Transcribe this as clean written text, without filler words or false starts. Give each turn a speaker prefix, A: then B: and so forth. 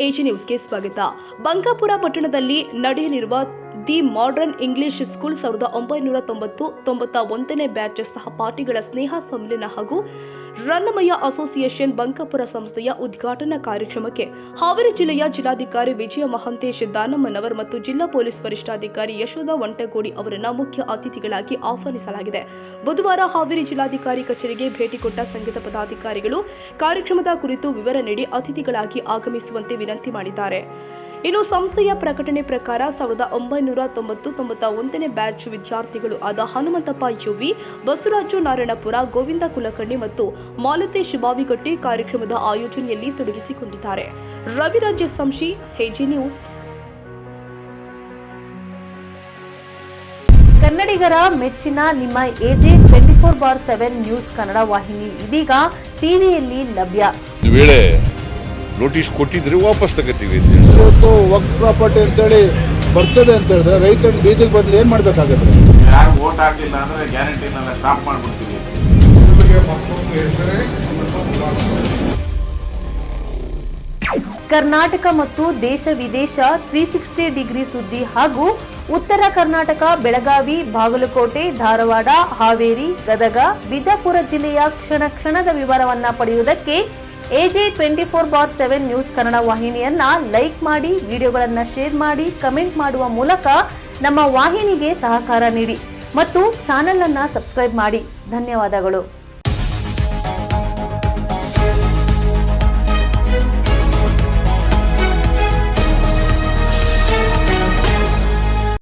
A: AG ನ್ಯೂಸ್ಗೆ ಸ್ವಾಗತ. ಬಂಕಾಪುರ ಪಟ್ಟಣದಲ್ಲಿ ನಡೆಯಲಿರುವ ದಿ ಮಾಡರ್ನ್ ಇಂಗ್ಲಿಷ್ ಸ್ಕೂಲ್ 1990-91ನೇ ಬ್ಯಾಚ್ ಸಹಪಾಠಿಗಳ ಸ್ನೇಹ ಸಮ್ಮೇಳನ ಹಾಗೂ ರನ್ನಮಯ್ಯ ಅಸೋಸಿಯೇಷನ್ ಬಂಕಾಪುರ ಸಂಸ್ಥೆಯ ಉದ್ಘಾಟನಾ ಕಾರ್ಯಕ್ರಮಕ್ಕೆ ಹಾವೇರಿ ಜಿಲ್ಲೆಯ ಜಿಲ್ಲಾಧಿಕಾರಿ ವಿಜಯ ಮಹಾಂತೇಶ್ ದಾನಮ್ಮನವರ್ ಮತ್ತು ಜಿಲ್ಲಾ ಪೊಲೀಸ್ ವರಿಷ್ಠಾಧಿಕಾರಿ ಯಶೋಧ ವಂಟಗೋಡಿ ಅವರನ್ನು ಮುಖ್ಯ ಅತಿಥಿಗಳಾಗಿ ಆಹ್ವಾನಿಸಲಾಗಿದೆ. ಬುಧವಾರ ಹಾವೇರಿ ಜಿಲ್ಲಾಧಿಕಾರಿ ಕಚೇರಿಗೆ ಭೇಟಿ ಕೊಟ್ಟ ಸಂಘದ ಪದಾಧಿಕಾರಿಗಳು ಕಾರ್ಯಕ್ರಮದ ಕುರಿತು ವಿವರ ನೀಡಿ ಅತಿಥಿಗಳಾಗಿ ಆಗಮಿಸುವಂತೆ ವಿನಂತಿ ಮಾಡಿದ್ದಾರೆ. ಇನ್ನು ಸಂಸ್ಥೆಯ ಪ್ರಕಟಣೆ ಪ್ರಕಾರ 1990-91ನೇ ಬ್ಯಾಚ್ ವಿದ್ಯಾರ್ಥಿಗಳು ಆದ ಹನುಮಂತಪ್ಪ ಯುವಿ, ಬಸವರಾಜು ನಾರಾಯಣಪುರ, ಗೋವಿಂದ ಕುಲಕರ್ಣಿ ಮತ್ತು ಮಾಲತೇಶ್ ಬಾವಿಗಟ್ಟಿ ಕಾರ್ಯಕ್ರಮದ ಆಯೋಜನೆಯಲ್ಲಿ ತೊಡಗಿಸಿಕೊಂಡಿದ್ದಾರೆ. Raviraj Samshi, AG news.
B: ಕನ್ನಡಿಗರ ಮೆಚ್ಚಿನ ನಿಮ್ಮ ಎಜೆ 24/7 ನ್ಯೂಸ್ ಕನ್ನಡ ವಾಹಿನಿ ಇದೀಗ ಟಿವಿಯಲ್ಲಿ ಲಭ್ಯ.
C: ನೋಟಿಸ್ ಕೊಟ್ಟಿದ್ರೆ ವಾಪಸ್ ತಗೋತೀವಿ.
D: ಇವತ್ತು ವಕ್ಫ್ ಪ್ರಾಪರ್ಟಿ ಅಂತೇಳಿ ಬರ್ತದೆ ಅಂತ ಹೇಳಿದ್ರೆ ರೈತರು ಬೀದಿಗೆ ಬಂದ್ರೆ ಏನ್ ಮಾಡ್ಬೇಕಾಗತ್ತೆ?
E: ಯಾರು ವೋಟ್ ಹಾಕಿಲ್ಲ ಅಂದ್ರೆ ಗ್ಯಾರಂಟಿನೆಲ್ಲ ಸ್ಟಾಪ್ ಮಾಡ್ಬಿಡ್ತೀವಿ.
B: ಕರ್ನಾಟಕ ಮತ್ತು ದೇಶ ವಿದೇಶ 360 ಡಿಗ್ರಿ ಸುದ್ದಿ ಹಾಗೂ ಉತ್ತರ ಕರ್ನಾಟಕ, ಬೆಳಗಾವಿ, ಬಾಗಲಕೋಟೆ, ಧಾರವಾಡ, ಹಾವೇರಿ, ಗದಗ, ಬಿಜಾಪುರ ಜಿಲ್ಲೆಯ ಕ್ಷಣ ಕ್ಷಣದ ವಿವರವನ್ನ ಪಡೆಯುವುದಕ್ಕೆ ಎಜೆ 24/7 ನ್ಯೂಸ್ ಕನ್ನಡ ವಾಹಿನಿಯನ್ನ ಲೈಕ್ ಮಾಡಿ, ವಿಡಿಯೋಗಳನ್ನ ಶೇರ್ ಮಾಡಿ, ಕಮೆಂಟ್ ಮಾಡುವ ಮೂಲಕ ನಮ್ಮ ವಾಹಿನಿಗೆ ಸಹಕಾರ ನೀಡಿ ಮತ್ತು ಚಾನೆಲ್ ಅನ್ನ ಸಬ್ಸ್ಕ್ರೈಬ್ ಮಾಡಿ. ಧನ್ಯವಾದಗಳು.